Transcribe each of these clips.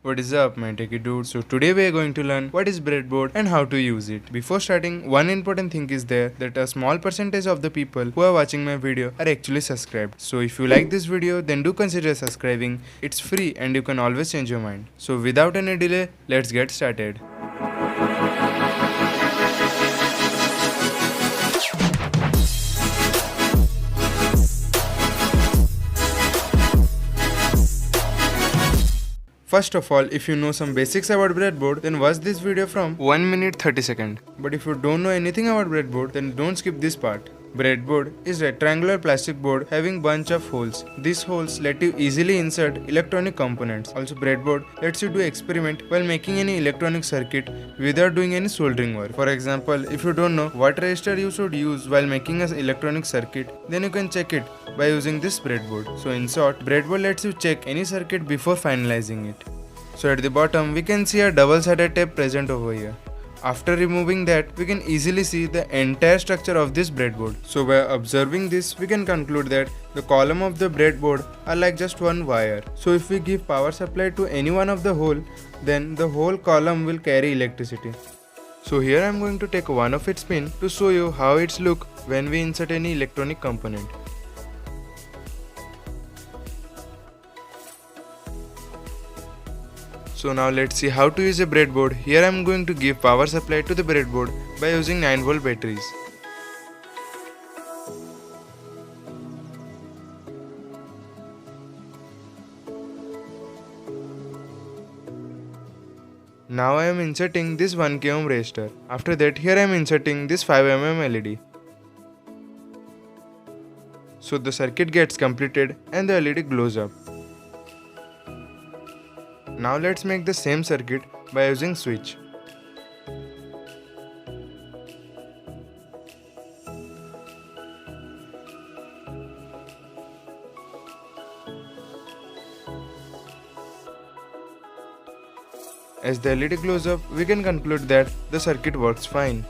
What is up, my techie dude? So today we are going to learn what is breadboard and how to use it. Before starting, one important thing is there that a small percentage of the people who are watching my video are actually subscribed. So if you like this video, then do consider subscribing. It's free and you can always change your mind. So without any delay, let's get started. First of all, if you know some basics about breadboard, then watch this video from 1 minute 30 seconds. But if you don't know anything about breadboard, then don't skip this part. Breadboard is a rectangular plastic board having bunch of holes. These holes let you easily insert electronic components. Also, breadboard lets you do experiment while making any electronic circuit without doing any soldering work. For example, if you don't know what resistor you should use while making an electronic circuit, then you can check it by using this breadboard. So in short, breadboard lets you check any circuit before finalizing it. So at the bottom, we can see a double-sided tape present over here. After removing that, we can easily see the entire structure of this breadboard. So by observing this, we can conclude that the column of the breadboard are like just one wire. So if we give power supply to any one of the hole, then the whole column will carry electricity. So here I am going to take one of its pin to show you how it's look when we insert any electronic component. So now let's see how to use a breadboard. Here I am going to give power supply to the breadboard by using 9V batteries. Now I am inserting this 1k ohm resistor. After that, here I am inserting this 5mm LED. So the circuit gets completed and the LED glows up. Now let's make the same circuit by using switch. As the LED glows up, we can conclude that the circuit works fine.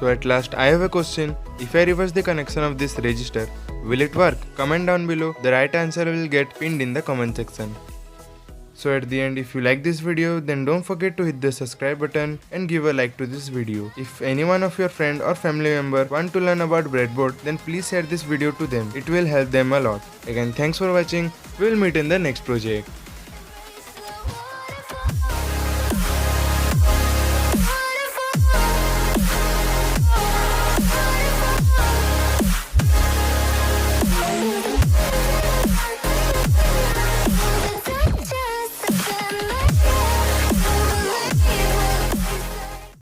So at last, I have a question. If I reverse the connection of this resistor, will it work? Comment down below. The right answer will get pinned in the comment section. So at the end, if you like this video, then don't forget to hit the subscribe button and give a like to this video. If any one of your friend or family member want to learn about breadboard, then please share this video to them. It will help them a lot. Again, thanks for watching. We will meet in the next project.